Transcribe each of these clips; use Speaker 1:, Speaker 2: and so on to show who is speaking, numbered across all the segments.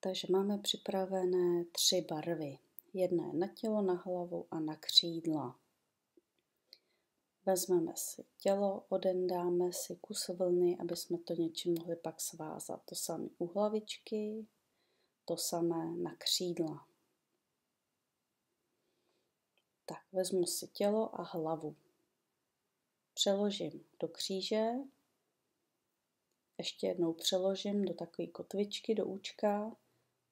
Speaker 1: Takže máme připravené 3 barvy. Jedna je na tělo, na hlavu a na křídla. Vezmeme si tělo, odendáme si kus vlny, aby jsme to něčím mohli pak svázat. To samé u hlavičky, to samé na křídla. Tak, vezmu si tělo a hlavu. Přeložím do kříže, ještě jednou přeložím do takové kotvičky, do účka,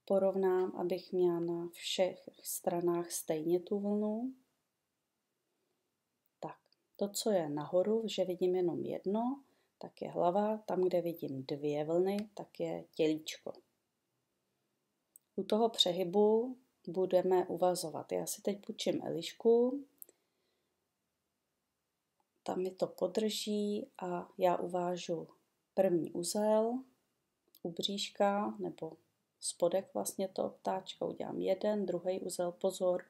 Speaker 1: porovnám, abych měla na všech stranách stejně tu vlnu. Tak, to, co je nahoru, že vidím jenom jedno, tak je hlava, tam, kde vidím 2 vlny, tak je tělíčko. U toho přehybu budeme uvazovat. Já si teď půjčím Elišku, tam mi to podrží a já uvážu první uzel u bříška, nebo spodek vlastně toho ptáčka. Udělám jeden, druhý uzel, pozor,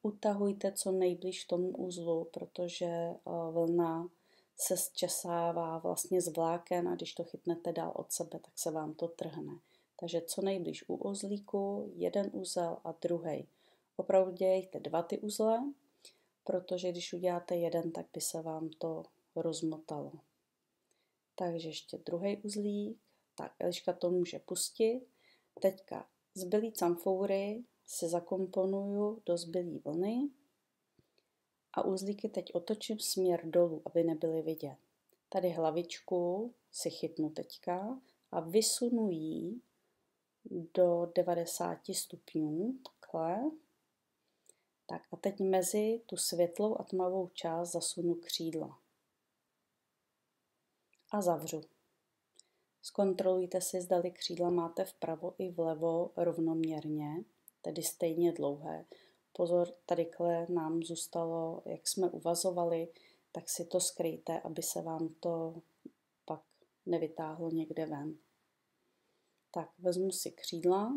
Speaker 1: utahujte co nejblíž tomu uzlu, protože vlna se zčesává vlastně z vláken a když to chytnete dál od sebe, tak se vám to trhne. Takže co nejblíž u uzlíku, jeden uzel a druhý. Opravdu dělejte 2 ty uzle, protože když uděláte jeden, tak by se vám to rozmotalo. Takže ještě druhý uzlík, tak Eliška to může pustit. Teďka zbylý camfoury si zakomponuju do zbylý vlny a uzlíky teď otočím směr dolů, aby nebyly vidět. Tady hlavičku si chytnu teďka a vysunu ji do 90 stupňů, takhle. Tak a teď mezi tu světlou a tmavou část zasunu křídla. A zavřu. Zkontrolujte si, zdali křídla máte vpravo i vlevo rovnoměrně, tedy stejně dlouhé. Pozor, tadyhle nám zůstalo, jak jsme uvazovali, tak si to skryjte, aby se vám to pak nevytáhlo někde ven. Tak, vezmu si křídla.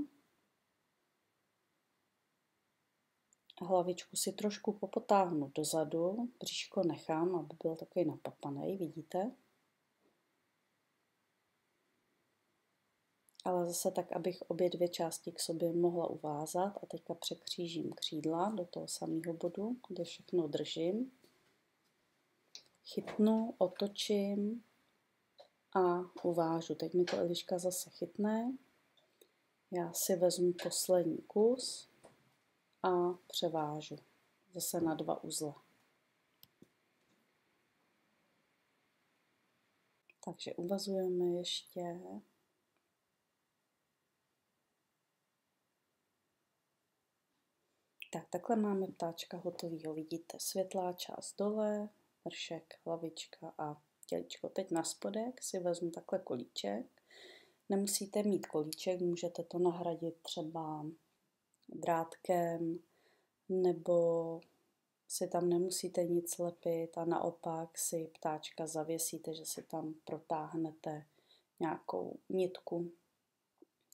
Speaker 1: Hlavičku si trošku popotáhnu dozadu, bříško nechám, aby byl takový napapanej, vidíte? Ale zase tak, abych obě 2 části k sobě mohla uvázat a teďka překřížím křídla do toho samého bodu, kde všechno držím. Chytnu, otočím a uvážu. Teď mi to Eliška zase chytne. Já si vezmu poslední kus a převážu zase na 2 uzle. Takže uvazujeme ještě. Tak, takhle máme ptáčka hotovýho. Vidíte, světlá část dole, vršek, hlavička a tělíčko. Teď na spodek si vezmu takhle kolíček. Nemusíte mít kolíček, můžete to nahradit třeba drátkem, nebo si tam nemusíte nic lepit a naopak si ptáčka zavěsíte, že si tam protáhnete nějakou nitku.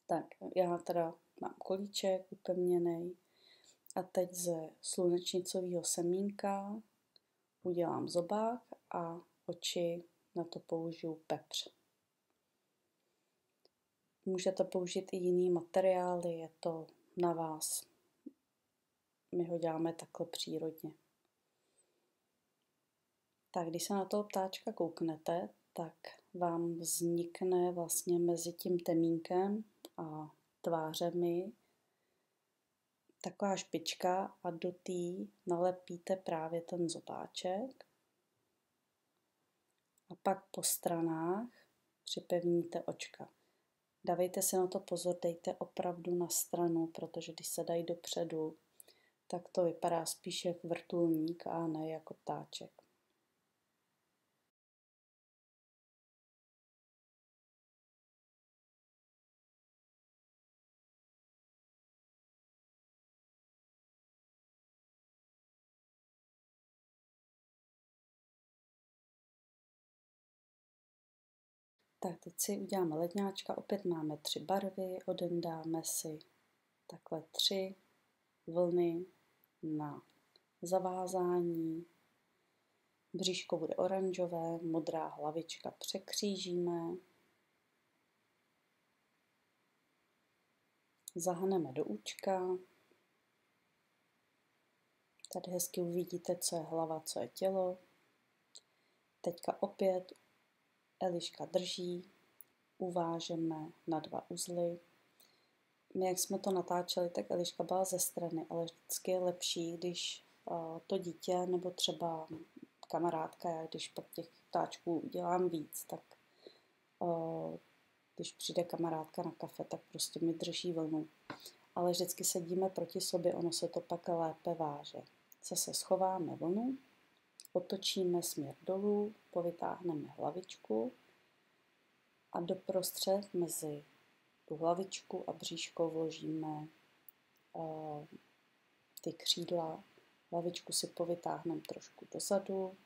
Speaker 1: Tak já teda mám kolíček upevněný a teď ze slunečnicového semínka udělám zobák a oči na to použiju pepř. Můžete použít i jiný materiály, je to na vás. My ho děláme takhle přírodně. Tak když se na toho ptáčka kouknete, tak vám vznikne vlastně mezi tím temínkem a tvářemi taková špička a do té nalepíte právě ten zobáček. A pak po stranách připevníte očka. Dávejte si na to pozor, dejte opravdu na stranu, protože když se dají dopředu, tak to vypadá spíš jak vrtulník a ne jako ptáček. Tak teď si uděláme ledňáčka, opět máme 3 barvy, odendáme si takhle 3 vlny na zavázání. Bříško bude oranžové, modrá hlavička překřížíme. Zahneme do účka. Tady hezky uvidíte, co je hlava, co je tělo. Teďka opět Eliška drží, uvážeme na 2 uzly. My, jak jsme to natáčeli, tak Eliška byla ze strany, ale vždycky je lepší, když to dítě nebo třeba kamarádka, já když pak těch ptáčků dělám víc, tak když přijde kamarádka na kafe, tak prostě mi drží vlnu. Ale vždycky sedíme proti sobě, ono se to pak lépe váže. Zase schováme vlnu, otočíme směr dolů, povytáhneme hlavičku a doprostřed mezi tu hlavičku a bříško vložíme ty křídla. Hlavičku si povytáhneme trošku dozadu,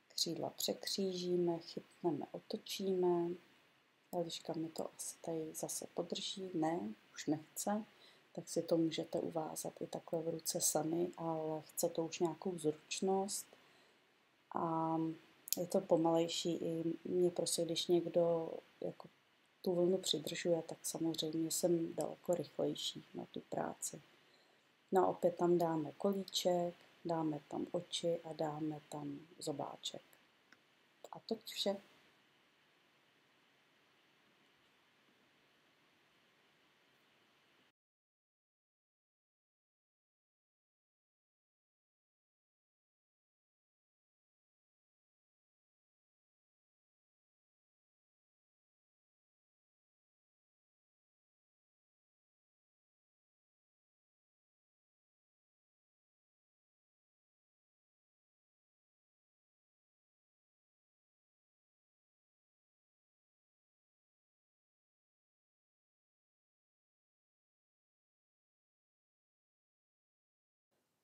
Speaker 1: křídla překřížíme, chytneme, otočíme. Eliška mi to asi tady zase podrží, ne, už nechce, tak si to můžete uvázat i takhle v ruce sami, ale chce to už nějakou zručnost a je to pomalejší i mě prostě, když někdo jako tu vlnu přidržuje, tak samozřejmě jsem daleko rychlejší na tu práci. No a opět tam dáme kolíček, dáme tam oči a dáme tam zobáček. A to vše.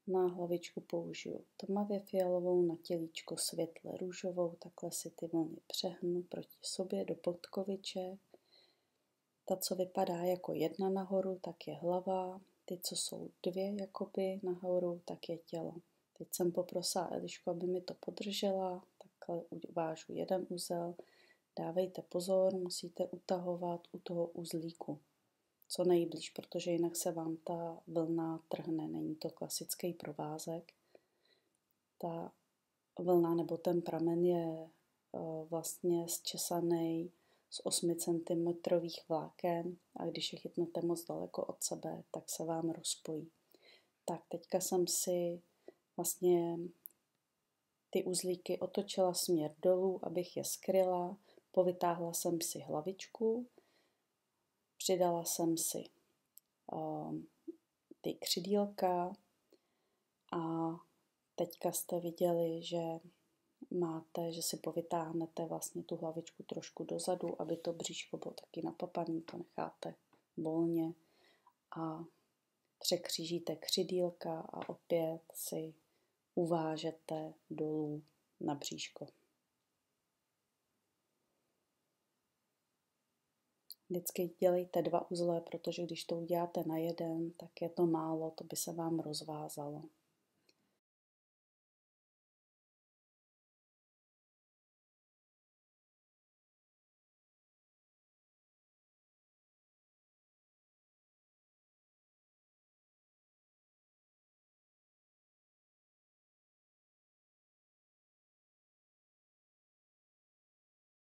Speaker 1: Na hlavičku použiju tmavě fialovou, na tělíčko světle růžovou, takhle si ty vlny přehnu proti sobě do podkoviček. Ta, co vypadá jako 1 nahoru, tak je hlava, ty, co jsou 2 jakoby nahoru, tak je tělo. Teď jsem poprosila Elišku, aby mi to podržela, takhle uvážu 1 uzel. Dávejte pozor, musíte utahovat u toho uzlíku co nejblíž, protože jinak se vám ta vlna trhne. Není to klasický provázek. Ta vlna nebo ten pramen je vlastně zčesaný z 8 cm vláken a když je chytnete moc daleko od sebe, tak se vám rozpojí. Tak teďka jsem si vlastně ty uzlíky otočila směr dolů, abych je skryla, povytáhla jsem si hlavičku, přidala jsem si ty křidílka a teďka jste viděli, že si povytáhnete vlastně tu hlavičku trošku dozadu, aby to bříško bylo taky napapaný, to necháte volně a překřížíte křidílka a opět si uvážete dolů na bříško. Vždycky dělejte 2 uzle, protože když to uděláte na 1, tak je to málo, to by se vám rozvázalo.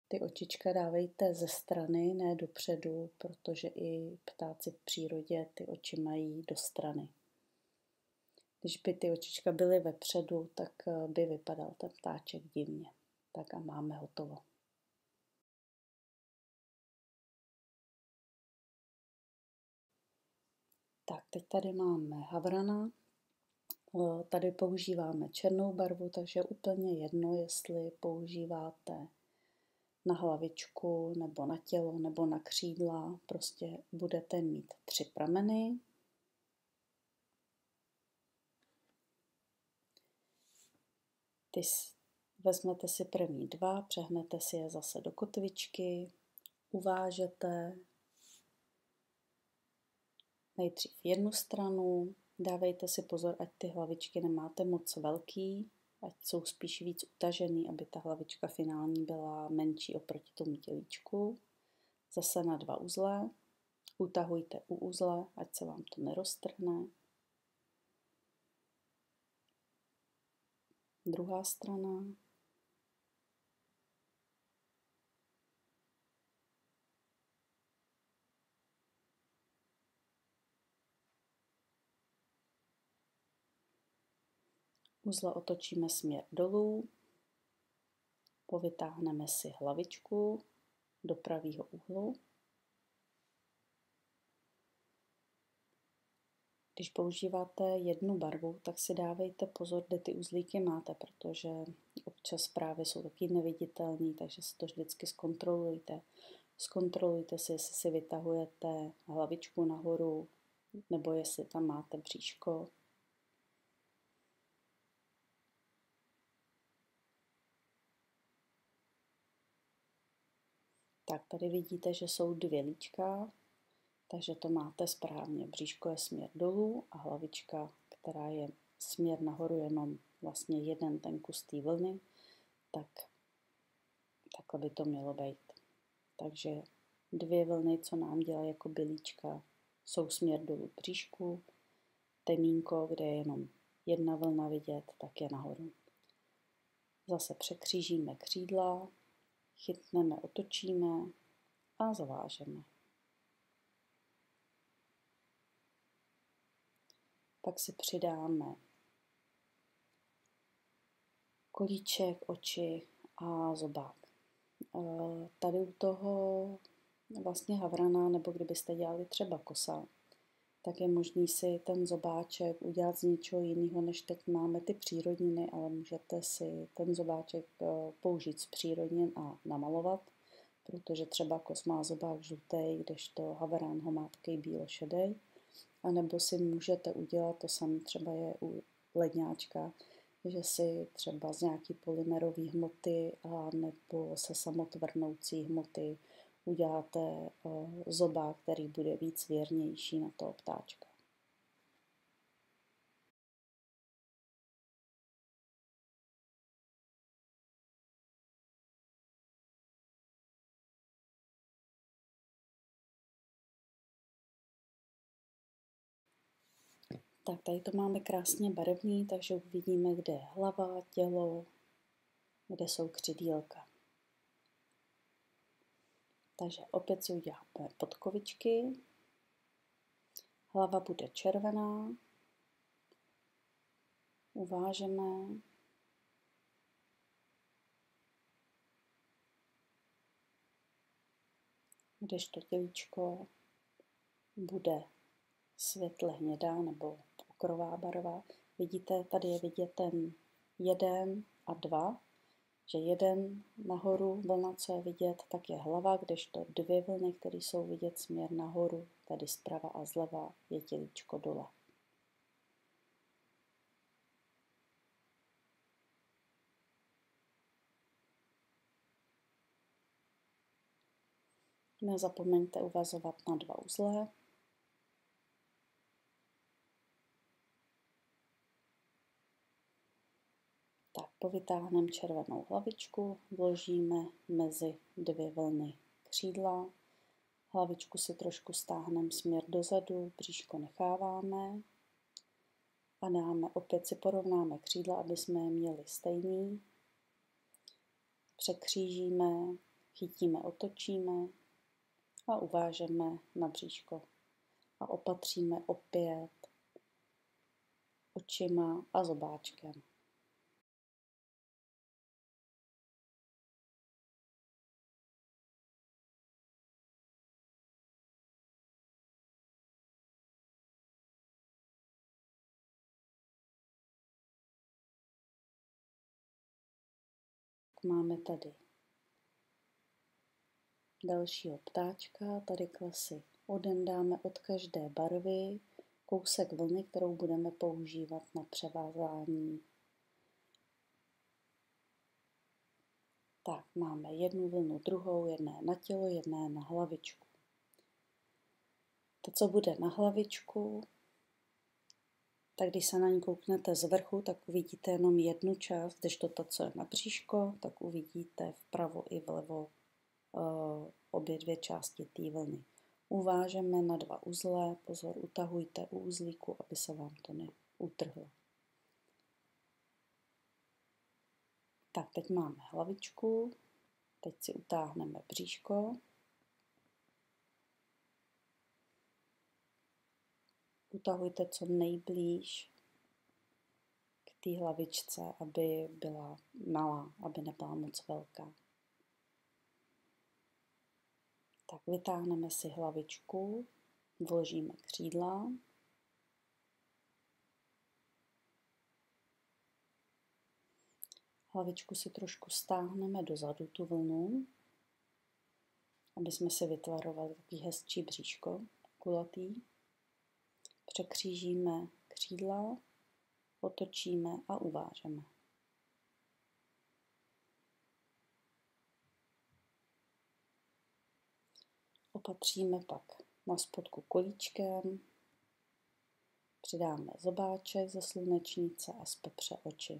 Speaker 1: Ty očička dávejte ze strany, ne dopředu, protože i ptáci v přírodě ty oči mají do strany. Když by ty očička byly vepředu, tak by vypadal ten ptáček divně. Tak a máme hotovo. Tak, teď tady máme havrana. Tady používáme černou barvu, takže je úplně jedno, jestli používáte na hlavičku, nebo na tělo, nebo na křídla. Prostě budete mít 3 prameny. Vezmete si první 2, přehnete si je zase do kotvičky, uvážete nejdřív 1 stranu, dávejte si pozor, ať ty hlavičky nemáte moc velký, ať jsou spíš víc utažený, aby ta hlavička finální byla menší oproti tomu tělíčku. Zase na 2 uzle, Utahujte u uzla, ať se vám to neroztrhne. Druhá strana. Uzla otočíme směr dolů. Povytáhneme si hlavičku do pravého úhlu. Když používáte jednu barvu, tak si dávejte pozor, kde ty uzlíky máte, protože občas právě jsou taky neviditelný, takže si to vždycky zkontrolujte. Zkontrolujte si, jestli si vytahujete hlavičku nahoru, nebo jestli tam máte bříško. Tak tady vidíte, že jsou dvě líčka, takže to máte správně. Bříško je směr dolů a hlavička, která je směr nahoru, jenom vlastně jeden ten kus té vlny, tak takhle by to mělo být. Takže dvě vlny, co nám dělají jako bylíčka, jsou směr dolů k bříšku. Temínko, kde je jenom jedna vlna vidět, tak je nahoru. Zase překřížíme křídla, chytneme, otočíme a zavážeme. Pak si přidáme kolíček, oči a zobák. Tady u toho vlastně havrana, nebo kdybyste dělali třeba kosa, tak je možný si ten zobáček udělat z něčeho jiného, než teď máme ty přírodniny, ale můžete si ten zobáček použít z přírodnin a namalovat, protože třeba kos má zobák žlutý, kdežto havrán ho má takový bílo-šedej. A nebo si můžete udělat, to samé třeba je u ledňáčka, že si třeba z nějaký polymerové hmoty a nebo se samotvrdnoucí hmoty uděláte zobák, který bude víc věrnější na toho ptáčka. Tak tady to máme krásně barevný, takže uvidíme, kde je hlava, tělo, kde jsou křidílka. Takže opět si uděláme podkovičky. Hlava bude červená. Uvážeme. Kdežto tělíčko bude světle hnědá nebo okrová barva. Vidíte, tady je vidět ten 1 a 2, že jeden nahoru vlna, co je vidět, tak je hlava, kdežto dvě vlny, které jsou vidět směr nahoru, tady zprava a zleva, je tělíčko dole. Nezapomeňte uvazovat na 2 uzle. Tak povytáhneme červenou hlavičku, vložíme mezi 2 vlny křídla. Hlavičku si trošku stáhneme směr dozadu, bříško necháváme a dáme, opět si porovnáme křídla, aby jsme je měli stejný. Překřížíme, chytíme, otočíme a uvážeme na bříško. A opatříme opět očima a zobáčkem. Máme tady dalšího ptáčka, tady si odemdáme od každé barvy kousek vlny, kterou budeme používat na převázání. Tak, máme jednu vlnu, druhou, jedné na tělo, jedné na hlavičku. To, co bude na hlavičku, tak když se na ní kouknete z vrchu, tak uvidíte jenom jednu část, kdežto to, co je na bříško, tak uvidíte vpravo i vlevo obě dvě části té vlny. Uvážeme na 2 uzle, pozor, utahujte u uzlíku, aby se vám to neutrhlo. Tak, teď máme hlavičku, teď si utáhneme bříško. Utahujte co nejblíž k té hlavičce, aby byla malá, aby nebyla moc velká. Tak vytáhneme si hlavičku, vložíme křídla. Hlavičku si trošku stáhneme dozadu, tu vlnu, aby jsme si vytvarovali takový hezčí bříško, kulatý. Překřížíme křídla, otočíme a uvážeme. Opatříme pak na spodku kolíčkem, přidáme zobáček ze slunečnice a z pepře oči.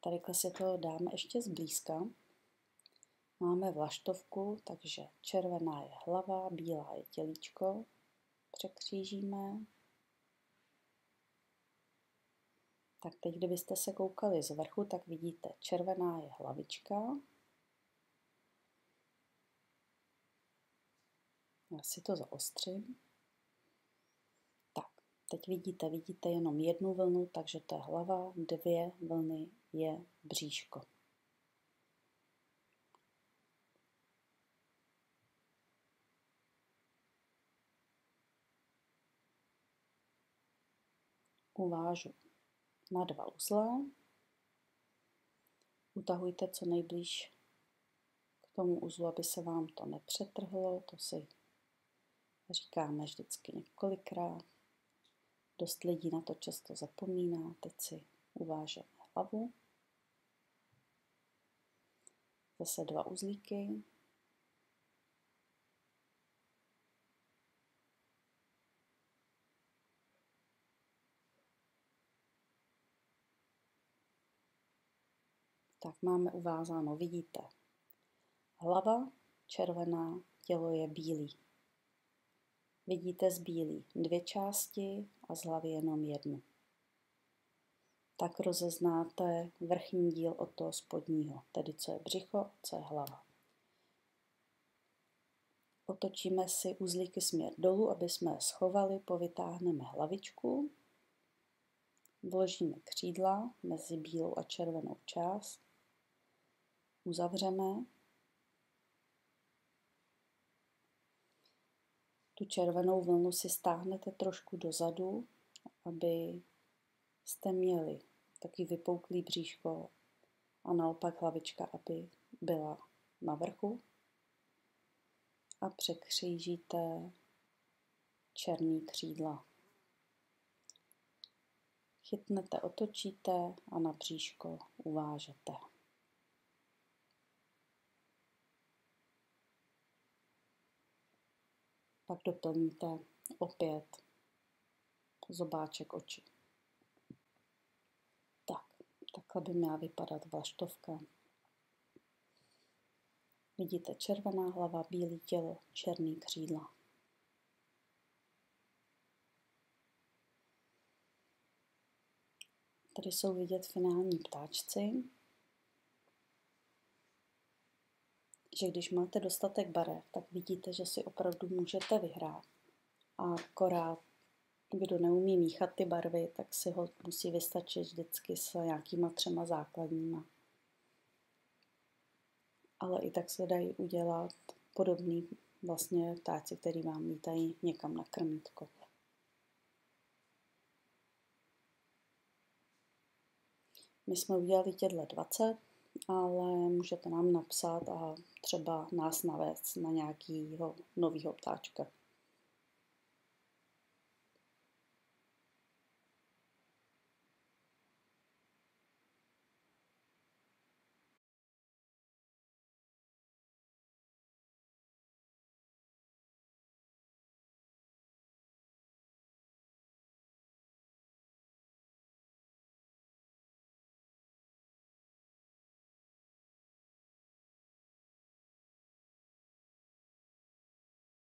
Speaker 1: Tadyhle si to dáme ještě zblízka. Máme vlaštovku, takže červená je hlava, bílá je tělíčko. Překřížíme. Tak teď, kdybyste se koukali z vrchu, tak vidíte, červená je hlavička. Já si to zaostřím. Tak, teď vidíte jenom jednu vlnu, takže to je hlava, 2 vlny je bříško. Uvážu na 2 uzle. Utahujte co nejblíž k tomu uzlu, aby se vám to nepřetrhlo. To si říkáme vždycky několikrát. Dost lidí na to často zapomíná. Teď si uvážeme hlavu. Zase 2 uzlíky. Tak máme uvázáno, vidíte, hlava červená, tělo je bílý. Vidíte z bílý 2 části a z hlavy jenom 1. Tak rozeznáte vrchní díl od toho spodního, tedy co je břicho, co je hlava. Otočíme si uzlíky směr dolů, aby jsme je schovali, povytáhneme hlavičku, vložíme křídla mezi bílou a červenou část, uzavřeme. Tu červenou vlnu si stáhnete trošku dozadu, aby jste měli taky vypouklý bříško a naopak hlavička, aby byla na vrchu. A překřížíte černý křídla. Chytnete, otočíte a na bříško uvážete. Pak doplníte opět zobáček oči. Takhle by měla vypadat vlaštovka. Vidíte červená hlava, bílé tělo, černý křídla. Tady jsou vidět finální ptáčci, že když máte dostatek barev, tak vidíte, že si opravdu můžete vyhrát. A akorát, kdo neumí míchat ty barvy, tak si ho musí vystačit vždycky s nějakýma 3 základníma. Ale i tak se dají udělat podobný vlastně ptáci, který vám lítají někam na krmítko. My jsme udělali těchto 20, ale můžete nám napsat a třeba nás navést na nějakého nového ptáčka.